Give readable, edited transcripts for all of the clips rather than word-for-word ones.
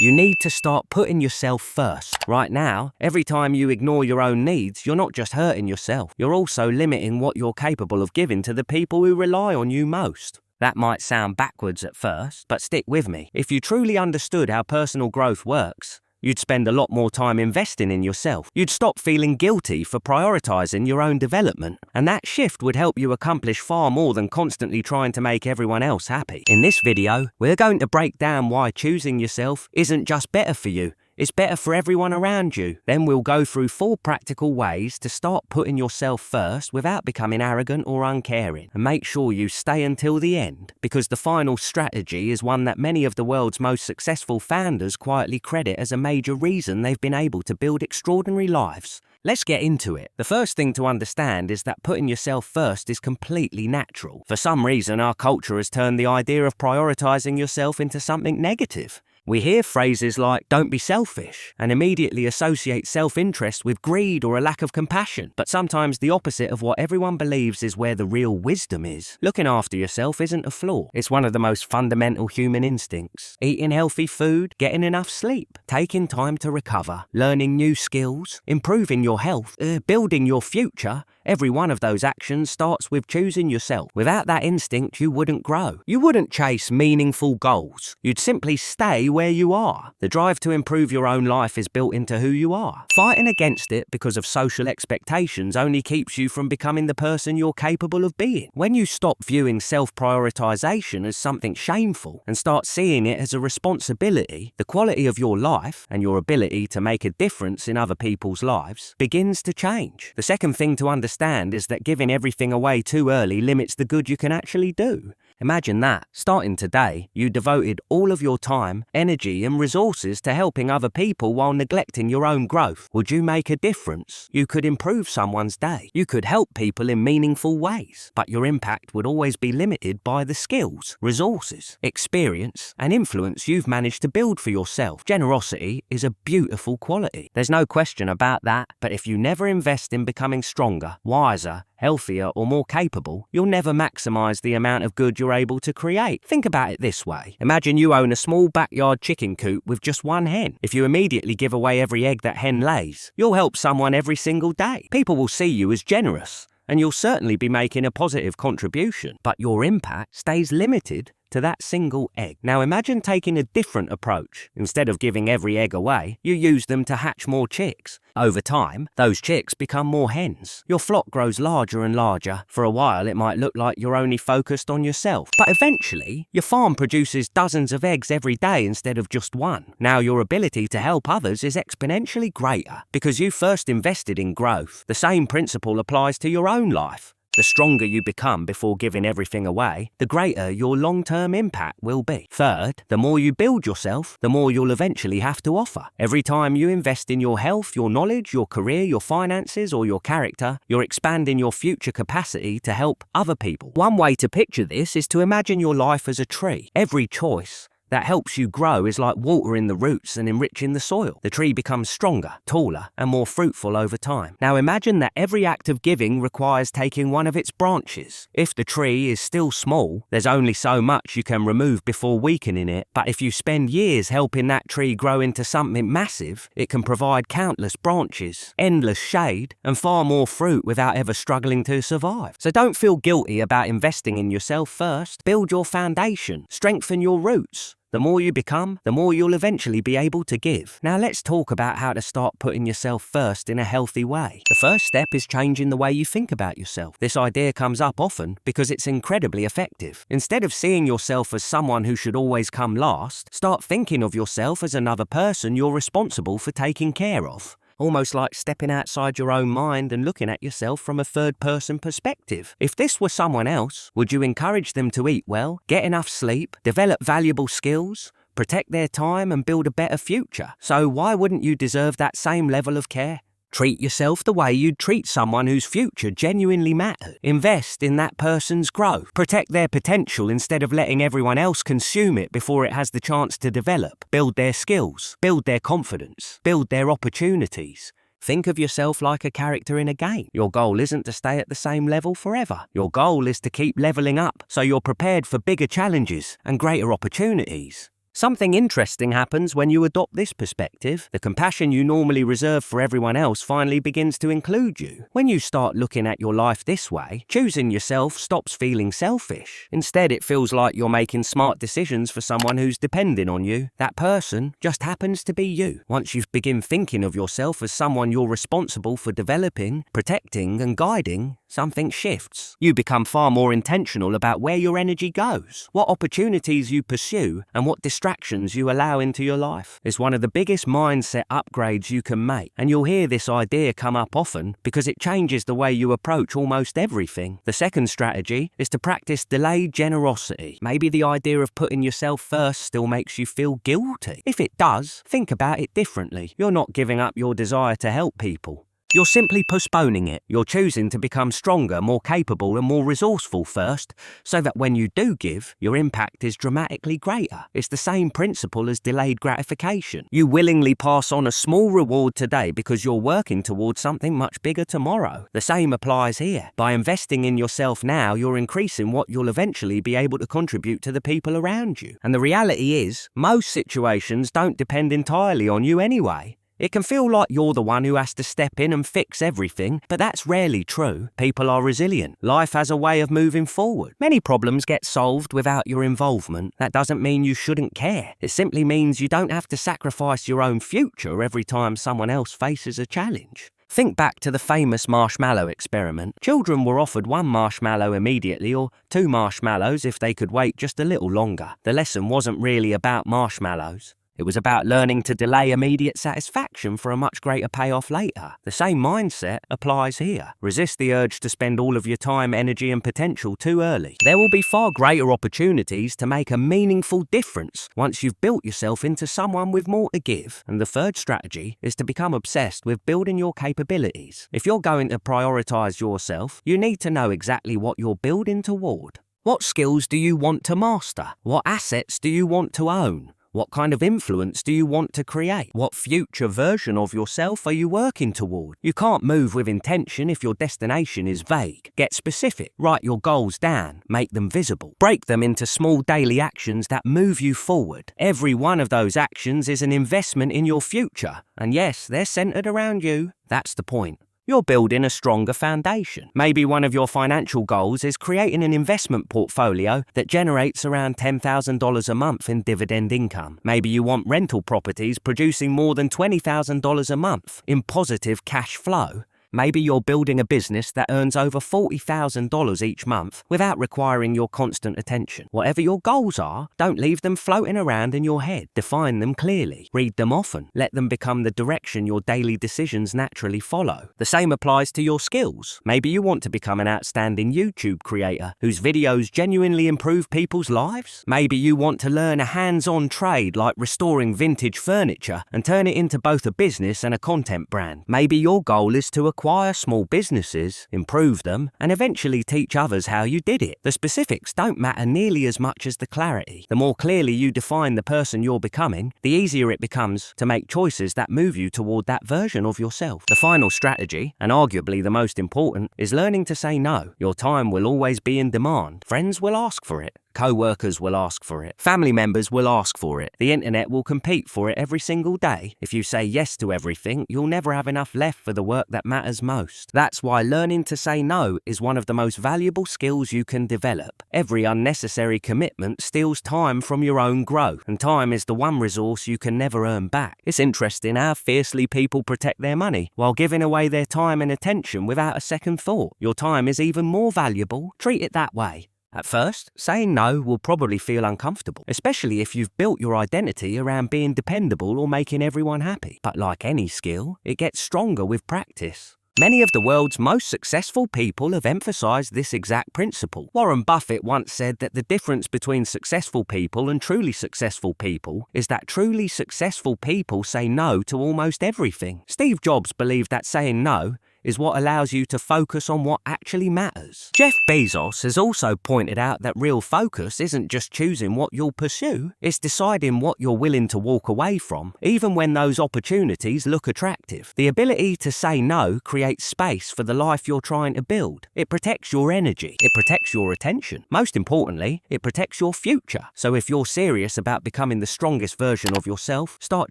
You need to start putting yourself first. Right now, every time you ignore your own needs, you're not just hurting yourself, you're also limiting what you're capable of giving to the people who rely on you most. That might sound backwards at first, but stick with me. If you truly understood how personal growth works, you'd spend a lot more time investing in yourself. You'd stop feeling guilty for prioritizing your own development. And that shift would help you accomplish far more than constantly trying to make everyone else happy. In this video, we're going to break down why choosing yourself isn't just better for you, it's better for everyone around you. Then we'll go through 4 practical ways to start putting yourself first without becoming arrogant or uncaring. And make sure you stay until the end, because the final strategy is one that many of the world's most successful founders quietly credit as a major reason they've been able to build extraordinary lives. Let's get into it. The first thing to understand is that putting yourself first is completely natural. For some reason, our culture has turned the idea of prioritizing yourself into something negative. We hear phrases like, "don't be selfish," and immediately associate self-interest with greed or a lack of compassion. But sometimes the opposite of what everyone believes is where the real wisdom is. Looking after yourself isn't a flaw. It's one of the most fundamental human instincts. Eating healthy food, getting enough sleep, taking time to recover, learning new skills, improving your health, building your future. Every one of those actions starts with choosing yourself. Without that instinct, you wouldn't grow. You wouldn't chase meaningful goals. You'd simply stay where you are. The drive to improve your own life is built into who you are. Fighting against it because of social expectations only keeps you from becoming the person you're capable of being. When you stop viewing self-prioritization as something shameful and start seeing it as a responsibility, the quality of your life and your ability to make a difference in other people's lives begins to change. The second thing to understand is that giving everything away too early limits the good you can actually do. Imagine that, starting today, you devoted all of your time, energy and resources to helping other people while neglecting your own growth. Would you make a difference? You could improve someone's day. You could help people in meaningful ways. But your impact would always be limited by the skills, resources, experience and influence you've managed to build for yourself. Generosity is a beautiful quality. There's no question about that. But if you never invest in becoming stronger, wiser, healthier or more capable, you'll never maximize the amount of good you're able to create. Think about it this way. Imagine you own a small backyard chicken coop with just one hen. If you immediately give away every egg that hen lays, you'll help someone every single day. People will see you as generous, and you'll certainly be making a positive contribution, but your impact stays limited to that single egg. Now imagine taking a different approach. Instead of giving every egg away, you use them to hatch more chicks. Over time, those chicks become more hens. Your flock grows larger and larger. For a while, it might look like you're only focused on yourself. But eventually, your farm produces dozens of eggs every day instead of just one. Now your ability to help others is exponentially greater because you first invested in growth. The same principle applies to your own life. The stronger you become before giving everything away, the greater your long-term impact will be. Third, the more you build yourself, the more you'll eventually have to offer. Every time you invest in your health, your knowledge, your career, your finances, or your character, you're expanding your future capacity to help other people. One way to picture this is to imagine your life as a tree. Every choice that helps you grow is like watering the roots and enriching the soil. The tree becomes stronger, taller, and more fruitful over time. Now imagine that every act of giving requires taking one of its branches. If the tree is still small, there's only so much you can remove before weakening it. But if you spend years helping that tree grow into something massive, it can provide countless branches, endless shade, and far more fruit without ever struggling to survive. So don't feel guilty about investing in yourself first. Build your foundation, strengthen your roots. The more you become, the more you'll eventually be able to give. Now let's talk about how to start putting yourself first in a healthy way. The first step is changing the way you think about yourself. This idea comes up often because it's incredibly effective. Instead of seeing yourself as someone who should always come last, start thinking of yourself as another person you're responsible for taking care of. Almost like stepping outside your own mind and looking at yourself from a third-person perspective. If this were someone else, would you encourage them to eat well, get enough sleep, develop valuable skills, protect their time and build a better future? So why wouldn't you deserve that same level of care? Treat yourself the way you'd treat someone whose future genuinely mattered. Invest in that person's growth. Protect their potential instead of letting everyone else consume it before it has the chance to develop. Build their skills. Build their confidence. Build their opportunities. Think of yourself like a character in a game. Your goal isn't to stay at the same level forever. Your goal is to keep leveling up so you're prepared for bigger challenges and greater opportunities. Something interesting happens when you adopt this perspective. The compassion you normally reserve for everyone else finally begins to include you. When you start looking at your life this way, choosing yourself stops feeling selfish. Instead, it feels like you're making smart decisions for someone who's depending on you. That person just happens to be you. Once you begin thinking of yourself as someone you're responsible for developing, protecting, and guiding, something shifts. You become far more intentional about where your energy goes, what opportunities you pursue, and what distractions you allow into your life. It's one of the biggest mindset upgrades you can make, and you'll hear this idea come up often because it changes the way you approach almost everything. The second strategy is to practice delayed generosity. Maybe the idea of putting yourself first still makes you feel guilty. If it does, think about it differently. You're not giving up your desire to help people. You're simply postponing it. You're choosing to become stronger, more capable, and more resourceful first, so that when you do give, your impact is dramatically greater. It's the same principle as delayed gratification. You willingly pass on a small reward today because you're working towards something much bigger tomorrow. The same applies here. By investing in yourself now, you're increasing what you'll eventually be able to contribute to the people around you. And the reality is, most situations don't depend entirely on you anyway. It can feel like you're the one who has to step in and fix everything, but that's rarely true. People are resilient. Life has a way of moving forward. Many problems get solved without your involvement. That doesn't mean you shouldn't care. It simply means you don't have to sacrifice your own future every time someone else faces a challenge. Think back to the famous marshmallow experiment. Children were offered 1 marshmallow immediately or 2 marshmallows if they could wait just a little longer. The lesson wasn't really about marshmallows. It was about learning to delay immediate satisfaction for a much greater payoff later. The same mindset applies here. Resist the urge to spend all of your time, energy, and potential too early. There will be far greater opportunities to make a meaningful difference once you've built yourself into someone with more to give. And the third strategy is to become obsessed with building your capabilities. If you're going to prioritize yourself, you need to know exactly what you're building toward. What skills do you want to master? What assets do you want to own? What kind of influence do you want to create? What future version of yourself are you working toward? You can't move with intention if your destination is vague. Get specific. Write your goals down. Make them visible. Break them into small daily actions that move you forward. Every one of those actions is an investment in your future. And yes, they're centered around you. That's the point. You're building a stronger foundation. Maybe one of your financial goals is creating an investment portfolio that generates around $10,000 a month in dividend income. Maybe you want rental properties producing more than $20,000 a month in positive cash flow. Maybe you're building a business that earns over $40,000 each month without requiring your constant attention. Whatever your goals are, don't leave them floating around in your head. Define them clearly. Read them often. Let them become the direction your daily decisions naturally follow. The same applies to your skills. Maybe you want to become an outstanding YouTube creator whose videos genuinely improve people's lives. Maybe you want to learn a hands-on trade like restoring vintage furniture and turn it into both a business and a content brand. Maybe your goal is to acquire small businesses, improve them, and eventually teach others how you did it. The specifics don't matter nearly as much as the clarity. The more clearly you define the person you're becoming, the easier it becomes to make choices that move you toward that version of yourself. The final strategy, and arguably the most important, is learning to say no. Your time will always be in demand. Friends will ask for it. Co-workers will ask for it. Family members will ask for it. The internet will compete for it every single day. If you say yes to everything, you'll never have enough left for the work that matters most. That's why learning to say no is one of the most valuable skills you can develop. Every unnecessary commitment steals time from your own growth, and time is the one resource you can never earn back. It's interesting how fiercely people protect their money while giving away their time and attention without a second thought. Your time is even more valuable. Treat it that way. At first, saying no will probably feel uncomfortable, especially if you've built your identity around being dependable or making everyone happy. But like any skill, it gets stronger with practice. Many of the world's most successful people have emphasized this exact principle. Warren Buffett once said that the difference between successful people and truly successful people is that truly successful people say no to almost everything. Steve Jobs believed that saying no is what allows you to focus on what actually matters. Jeff Bezos has also pointed out that real focus isn't just choosing what you'll pursue, it's deciding what you're willing to walk away from, even when those opportunities look attractive. The ability to say no creates space for the life you're trying to build. It protects your energy. It protects your attention. Most importantly, it protects your future. So if you're serious about becoming the strongest version of yourself, start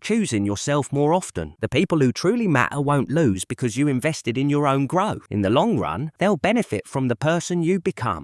choosing yourself more often. The people who truly matter won't lose because you invested in your own growth. In the long run, they'll benefit from the person you become.